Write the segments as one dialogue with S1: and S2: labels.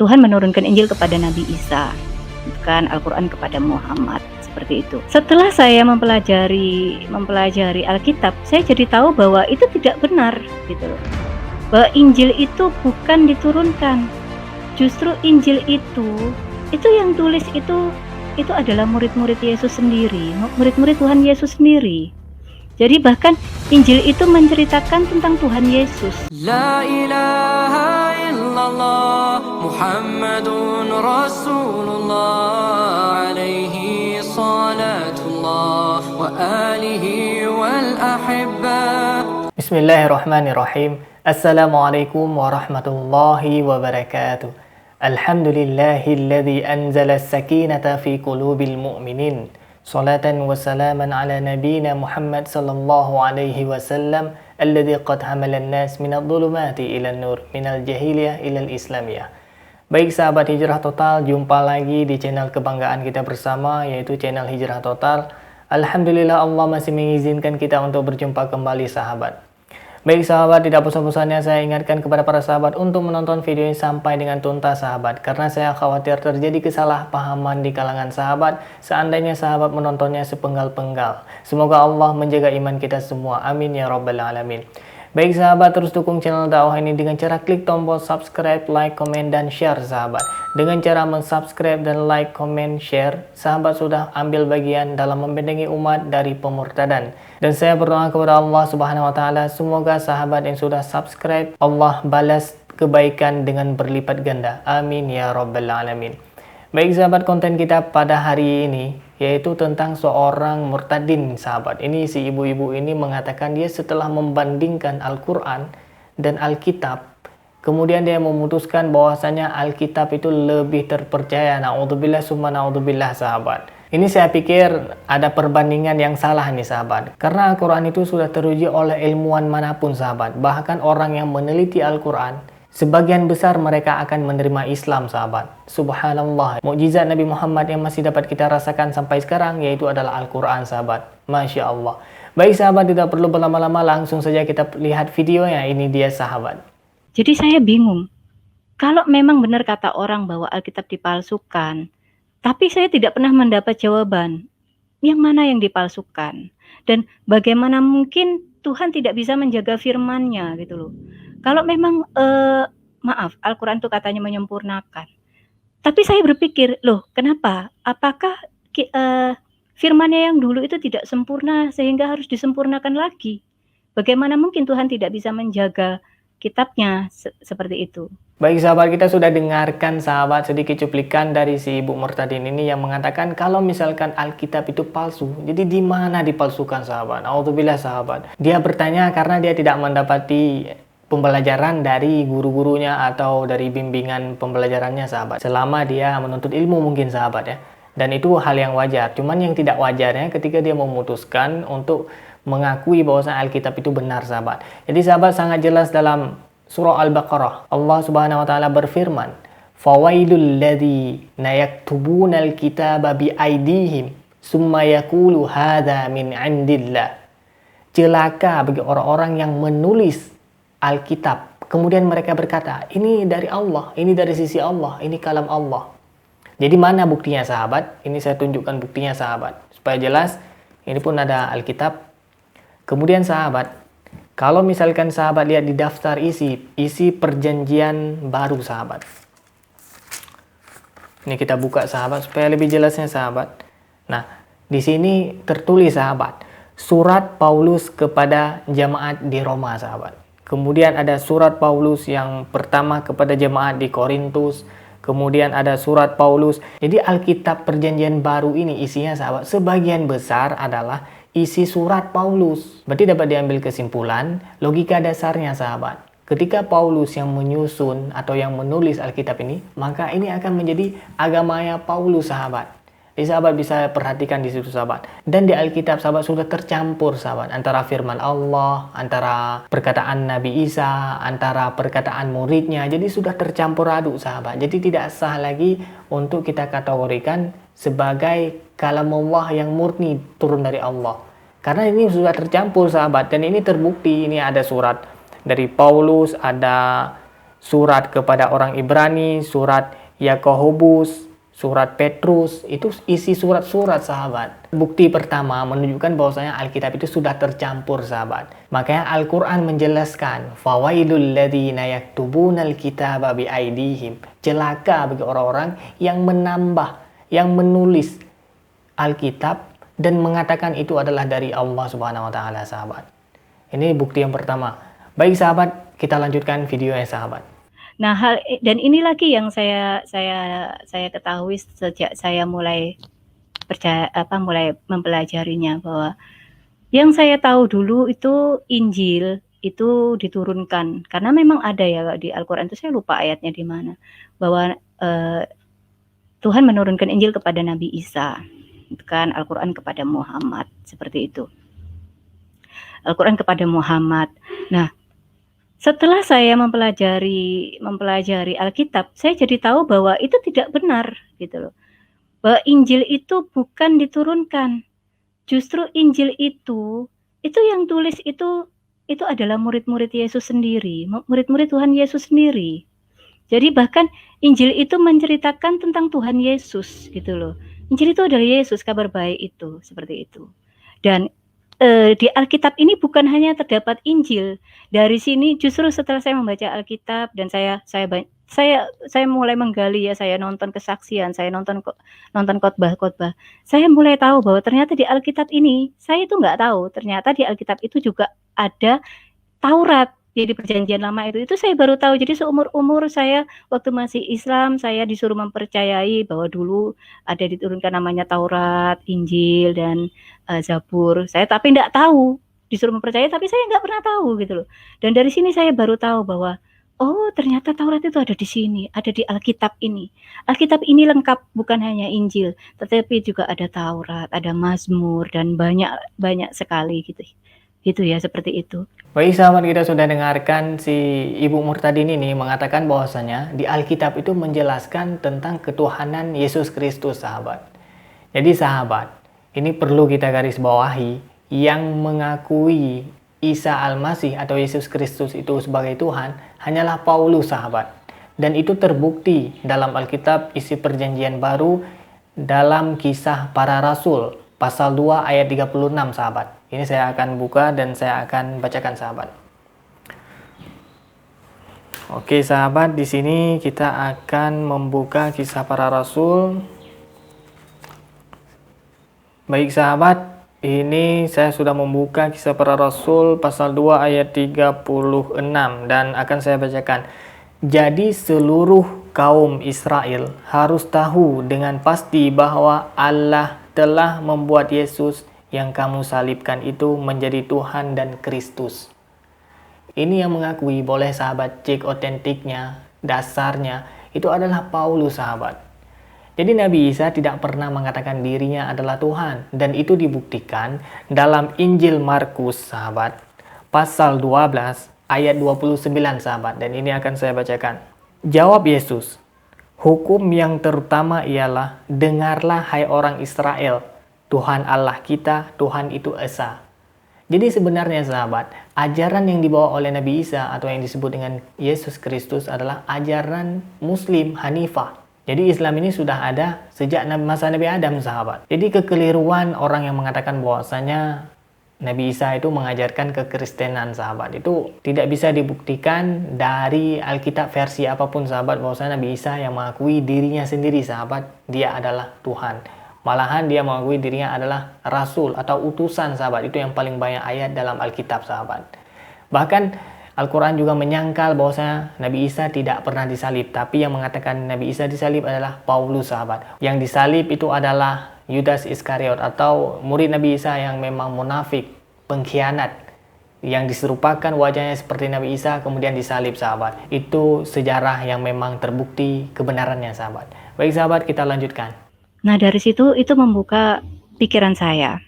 S1: Tuhan menurunkan Injil kepada Nabi Isa, bukan Al-Quran kepada Muhammad, seperti itu. Setelah saya mempelajari Alkitab, saya jadi tahu bahwa itu tidak benar, gitu loh. Bahwa Injil itu bukan diturunkan. Justru Injil itu yang tulis itu adalah murid-murid Yesus sendiri, murid-murid Tuhan Yesus sendiri. Jadi bahkan Injil itu menceritakan tentang Tuhan Yesus.
S2: La ilaha illallah Muhammadun Rasulullah alaihi salatullah wa alihi wal ahibba.
S3: Bismillahirrahmanirrahim. Assalamualaikum warahmatullahi wabarakatuh. Alhamdulillahilladzi anzala as-sakinata fi qulubil mu'minin. Salatan wa salaman ala nabiyyina Muhammad sallallahu alaihi wasallam alladzi qad hamala an-nas minadh dhulumati ila an-nur minal jahiliyah ilal islamiyah. Baik sahabat Hijrah Total, jumpa lagi di channel kebanggaan kita bersama, yaitu channel Hijrah Total. Alhamdulillah Allah masih mengizinkan kita untuk berjumpa kembali sahabat. Baik sahabat, tidak bosan-bosannya saya ingatkan kepada para sahabat untuk menonton video ini sampai dengan tuntas sahabat, karena saya khawatir terjadi kesalahpahaman di kalangan sahabat seandainya sahabat menontonnya sepenggal-penggal. Semoga Allah menjaga iman kita semua, amin ya rabbal alamin. Baik sahabat, terus dukung channel dakwah ini dengan cara klik tombol subscribe, like, komen, dan share sahabat. Dengan cara mensubscribe dan like, komen, share, sahabat sudah ambil bagian dalam membentengi umat dari pemurtadan. Dan saya berdoa kepada Allah Subhanahu wa taala, semoga sahabat yang sudah subscribe Allah balas kebaikan dengan berlipat ganda. Amin ya rabbal alamin. Baik sahabat, konten kita pada hari ini yaitu tentang seorang murtadin sahabat. Ini si ibu-ibu ini mengatakan dia setelah membandingkan Al-Quran dan Alkitab, kemudian dia memutuskan bahwasanya Alkitab itu lebih terpercaya. Na'udzubillah summa na'udzubillah sahabat. Ini saya pikir ada perbandingan yang salah nih sahabat. Karena Al-Quran itu sudah teruji oleh ilmuwan manapun sahabat. Bahkan orang yang meneliti Al-Quran, sebagian besar mereka akan menerima Islam sahabat. Subhanallah. Mukjizat Nabi Muhammad yang masih dapat kita rasakan sampai sekarang yaitu adalah Al-Quran sahabat. Masya Allah. Baik sahabat, tidak perlu berlama-lama, langsung saja kita lihat videonya. Ini dia sahabat.
S1: Jadi saya bingung. Kalau memang benar kata orang bahwa Alkitab dipalsukan, tapi saya tidak pernah mendapat jawaban. Yang mana yang dipalsukan? Dan bagaimana mungkin Tuhan tidak bisa menjaga firman-Nya gitu loh. Kalau memang maaf, Al-Quran itu katanya menyempurnakan. Tapi saya berpikir, loh kenapa? Apakah firman-Nya yang dulu itu tidak sempurna sehingga harus disempurnakan lagi? Bagaimana mungkin Tuhan tidak bisa menjaga kitabnya seperti itu?
S3: Baik sahabat, kita sudah dengarkan sahabat sedikit cuplikan dari si ibu murtadin ini yang mengatakan kalau misalkan Alkitab itu palsu, jadi di mana dipalsukan sahabat? Alhamdulillah sahabat. Dia bertanya karena dia tidak mendapati pembelajaran dari guru-gurunya atau dari bimbingan pembelajarannya sahabat, selama dia menuntut ilmu mungkin sahabat ya. Dan itu hal yang wajar. Cuman yang tidak wajarnya ketika dia memutuskan untuk mengakui bahwa Alkitab itu benar sahabat. Jadi sahabat, sangat jelas dalam surah Al-Baqarah Allah Subhanahu wa taala berfirman, "Fawailul ladzina yaktubunal kitaba biaidihim summa yaqulu hadza min 'indillah." Celaka bagi orang-orang yang menulis Alkitab, kemudian mereka berkata, ini dari Allah, ini dari sisi Allah, ini kalam Allah. Jadi mana buktinya sahabat? Ini saya tunjukkan buktinya sahabat, supaya jelas. Ini pun ada Alkitab. Kemudian sahabat, kalau misalkan sahabat lihat di daftar isi perjanjian baru sahabat. Ini kita buka sahabat supaya lebih jelasnya sahabat. Nah, di sini tertulis sahabat, surat Paulus kepada jemaat di Roma sahabat. Kemudian ada surat Paulus yang pertama kepada jemaat di Korintus. Kemudian ada surat Paulus. Jadi Alkitab perjanjian baru ini isinya sahabat, sebagian besar adalah isi surat Paulus. Berarti dapat diambil kesimpulan, logika dasarnya sahabat. Ketika Paulus yang menyusun atau yang menulis Alkitab ini, maka ini akan menjadi agamanya Paulus sahabat. Jadi sahabat bisa perhatikan di situ sahabat. Dan di Alkitab sahabat sudah tercampur sahabat, antara firman Allah, antara perkataan Nabi Isa, antara perkataan muridnya. Jadi sudah tercampur aduk sahabat. Jadi tidak sah lagi untuk kita kategorikan sebagai kalam Allah yang murni turun dari Allah. Karena ini sudah tercampur sahabat. Dan ini terbukti, ini ada surat dari Paulus, ada surat kepada orang Ibrani, surat Yakobus, surat Petrus, itu isi surat-surat sahabat. Bukti pertama menunjukkan bahwasanya Alkitab itu sudah tercampur sahabat. Makanya Al-Quran menjelaskan, fawailul ladzina yaktubunal kitaba biaidihim. Celaka bagi orang-orang yang menambah, yang menulis Alkitab dan mengatakan itu adalah dari Allah Subhanahu wa taala sahabat. Ini bukti yang pertama. Baik sahabat, kita lanjutkan videonya sahabat.
S1: Nah, dan ini lagi yang saya ketahui sejak saya mulai mulai mempelajarinya, bahwa yang saya tahu dulu itu Injil itu diturunkan karena memang ada ya di Al-Qur'an itu, saya lupa ayatnya di mana, bahwa Tuhan menurunkan Injil kepada Nabi Isa, kan, Al-Qur'an kepada Muhammad, seperti itu. Al-Qur'an kepada Muhammad. Nah, setelah saya mempelajari Alkitab, saya jadi tahu bahwa itu tidak benar gitu loh. Bahwa Injil itu bukan diturunkan. Justru Injil itu yang tulis itu adalah murid-murid Yesus sendiri, murid-murid Tuhan Yesus sendiri. Jadi bahkan Injil itu menceritakan tentang Tuhan Yesus gitu loh. Injil itu adalah Yesus, kabar baik itu, seperti itu. Dan di Alkitab ini bukan hanya terdapat Injil. Dari sini justru setelah saya membaca Alkitab dan saya mulai menggali ya, saya nonton kesaksian, saya nonton khotbah-khotbah. Saya mulai tahu bahwa ternyata di Alkitab ini, saya itu nggak tahu, ternyata di Alkitab itu juga ada Taurat. Jadi perjanjian lama itu saya baru tahu. Jadi seumur-umur saya waktu masih Islam, saya disuruh mempercayai bahwa dulu ada diturunkan namanya Taurat, Injil, dan Zabur. Saya tapi enggak tahu, disuruh mempercayai tapi saya enggak pernah tahu gitu loh. Dan dari sini saya baru tahu bahwa oh, ternyata Taurat itu ada di sini, ada di Alkitab ini. Alkitab ini lengkap, bukan hanya Injil, tetapi juga ada Taurat, ada Mazmur, dan banyak sekali gitu. Gitu ya, seperti itu.
S3: Baik sahabat, kita sudah dengarkan si Ibu Murtadin ini mengatakan bahwasanya di Alkitab itu menjelaskan tentang ketuhanan Yesus Kristus sahabat. Jadi sahabat, ini perlu kita garis bawahi, yang mengakui Isa Al-Masih atau Yesus Kristus itu sebagai Tuhan hanyalah Paulus sahabat. Dan itu terbukti dalam Alkitab isi perjanjian baru dalam Kisah Para Rasul pasal 2 ayat 36 sahabat. Ini saya akan buka dan saya akan bacakan sahabat. Oke sahabat, di sini kita akan membuka Kisah Para Rasul. Baik sahabat, ini saya sudah membuka Kisah Para Rasul pasal 2 ayat 36 dan akan saya bacakan. Jadi seluruh kaum Israel harus tahu dengan pasti bahwa Allah telah membuat Yesus yang kamu salibkan itu menjadi Tuhan dan Kristus. Ini yang mengakui, boleh sahabat cek otentiknya, dasarnya, itu adalah Paulus sahabat. Jadi Nabi Isa tidak pernah mengatakan dirinya adalah Tuhan. Dan itu dibuktikan dalam Injil Markus sahabat, pasal 12 ayat 29 sahabat. Dan ini akan saya bacakan. Jawab Yesus, hukum yang terutama ialah, dengarlah hai orang Israel, Tuhan Allah kita, Tuhan itu Esa. Jadi sebenarnya sahabat, ajaran yang dibawa oleh Nabi Isa atau yang disebut dengan Yesus Kristus adalah ajaran Muslim Hanifah. Jadi Islam ini sudah ada sejak masa Nabi Adam sahabat. Jadi kekeliruan orang yang mengatakan bahwasanya Nabi Isa itu mengajarkan kekristenan sahabat, itu tidak bisa dibuktikan dari Alkitab versi apapun sahabat, bahwasanya Nabi Isa yang mengakui dirinya sendiri sahabat, dia adalah Tuhan. Malahan dia mengakui dirinya adalah Rasul atau utusan sahabat. Itu yang paling banyak ayat dalam Alkitab sahabat. Bahkan Al-Quran juga menyangkal bahwasanya Nabi Isa tidak pernah disalib. Tapi yang mengatakan Nabi Isa disalib adalah Paulus sahabat. Yang disalib itu adalah Yudas Iskariot atau murid Nabi Isa yang memang munafik, pengkhianat, yang diserupakan wajahnya seperti Nabi Isa kemudian disalib sahabat. Itu sejarah yang memang terbukti kebenarannya sahabat. Baik sahabat, kita lanjutkan.
S1: Nah, dari situ itu membuka pikiran saya.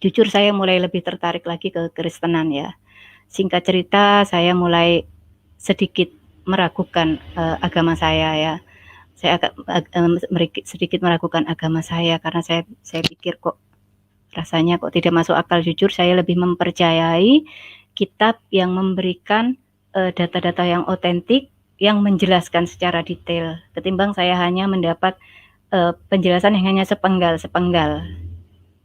S1: Jujur saya mulai lebih tertarik lagi ke Kristenan ya. Singkat cerita, saya mulai sedikit meragukan agama saya ya. Saya sedikit meragukan agama saya karena saya pikir kok rasanya tidak masuk akal. Jujur saya lebih mempercayai kitab yang memberikan data-data yang otentik yang menjelaskan secara detail ketimbang saya hanya mendapat penjelasan yang hanya sepenggal.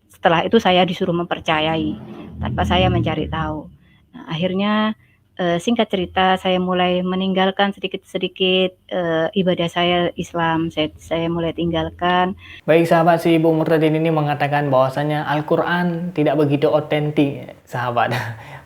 S1: Setelah itu saya disuruh mempercayai tanpa saya mencari tahu. Nah, akhirnya singkat cerita saya mulai meninggalkan sedikit-sedikit ibadah saya Islam. Saya mulai tinggalkan.
S3: Baik sahabat, si Ibu Murtadin ini mengatakan bahwasanya Al-Quran tidak begitu otentik sahabat.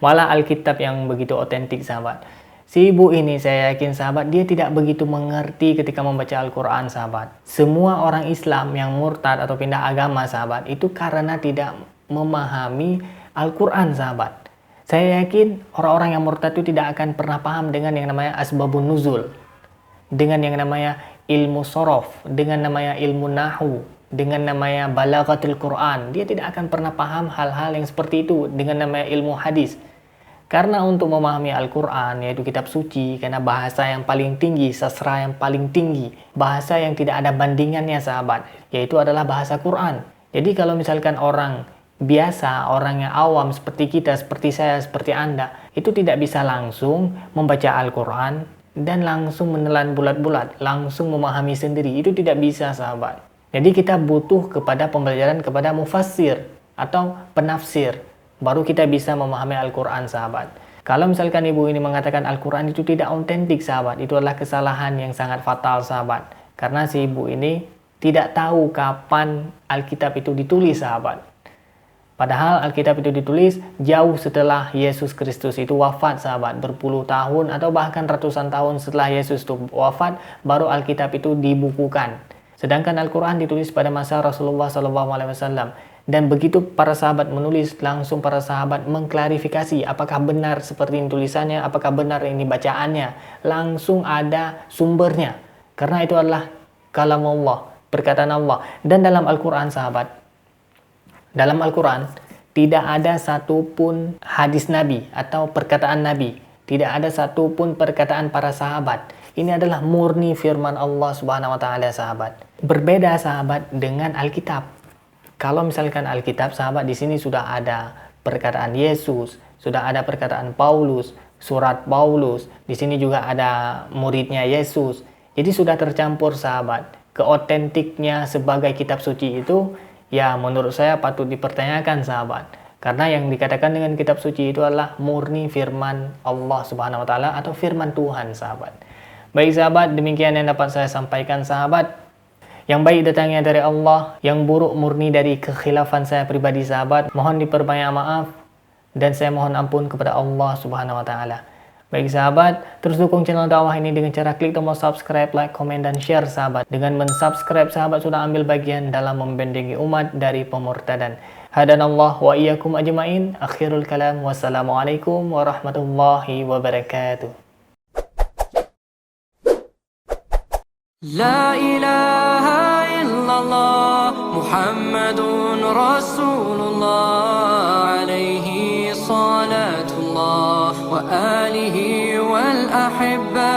S3: Malah Alkitab yang begitu otentik sahabat. Si ibu ini saya yakin sahabat, dia tidak begitu mengerti ketika membaca Al-Quran sahabat. Semua orang Islam yang murtad atau pindah agama sahabat, itu karena tidak memahami Al-Quran sahabat. Saya yakin orang-orang yang murtad itu tidak akan pernah paham dengan yang namanya asbabun nuzul, dengan yang namanya ilmu sorof, dengan namanya ilmu nahu, dengan namanya balaghatul Quran. Dia tidak akan pernah paham hal-hal yang seperti itu dengan namanya ilmu hadis. Karena untuk memahami Al-Quran, yaitu kitab suci, karena bahasa yang paling tinggi, sastra yang paling tinggi, bahasa yang tidak ada bandingannya sahabat, yaitu adalah bahasa Quran. Jadi kalau misalkan orang biasa, orang yang awam seperti kita, seperti saya, seperti Anda, itu tidak bisa langsung membaca Al-Quran dan langsung menelan bulat-bulat, langsung memahami sendiri. Itu tidak bisa sahabat. Jadi kita butuh kepada pembelajaran kepada mufassir atau penafsir. Baru kita bisa memahami Al-Quran sahabat. Kalau misalkan ibu ini mengatakan Al-Quran itu tidak otentik sahabat, itu adalah kesalahan yang sangat fatal sahabat. Karena si ibu ini tidak tahu kapan Alkitab itu ditulis sahabat. Padahal Alkitab itu ditulis jauh setelah Yesus Kristus itu wafat sahabat. Berpuluh tahun atau bahkan ratusan tahun setelah Yesus itu wafat, baru Alkitab itu dibukukan. Sedangkan Al-Quran ditulis pada masa Rasulullah SAW. Dan begitu para sahabat menulis, langsung para sahabat mengklarifikasi apakah benar seperti ini tulisannya, apakah benar ini bacaannya. Langsung ada sumbernya. Karena itu adalah kalam Allah, perkataan Allah. Dan dalam Al-Quran sahabat, dalam Al-Quran tidak ada satupun hadis Nabi atau perkataan Nabi. Tidak ada satupun perkataan para sahabat. Ini adalah murni firman Allah Subhanahu wa taala sahabat. Berbeda sahabat dengan Alkitab. Kalau misalkan Alkitab sahabat, di sini sudah ada perkataan Yesus, sudah ada perkataan Paulus, surat Paulus, di sini juga ada muridnya Yesus. Jadi sudah tercampur sahabat. Keotentiknya sebagai kitab suci itu ya menurut saya patut dipertanyakan sahabat. Karena yang dikatakan dengan kitab suci itu adalah murni firman Allah Subhanahu wa taala atau firman Tuhan sahabat. Baik sahabat, demikian yang dapat saya sampaikan sahabat. Yang baik datangnya dari Allah, yang buruk murni dari kekhilafan saya pribadi sahabat. Mohon diperbanyak maaf dan saya mohon ampun kepada Allah Subhanahu wa taala. Baik sahabat, terus dukung channel dakwah ini dengan cara klik tombol subscribe, like, komen dan share sahabat. Dengan mensubscribe sahabat sudah ambil bagian dalam membendengi umat dari pemurtadan. Hadanallah wa iyyakum ajmain. Akhirul kalam, wassalamualaikum warahmatullahi wabarakatuh.
S2: لا إله إلا الله محمد رسول الله عليه صلاة الله وآله والأحبة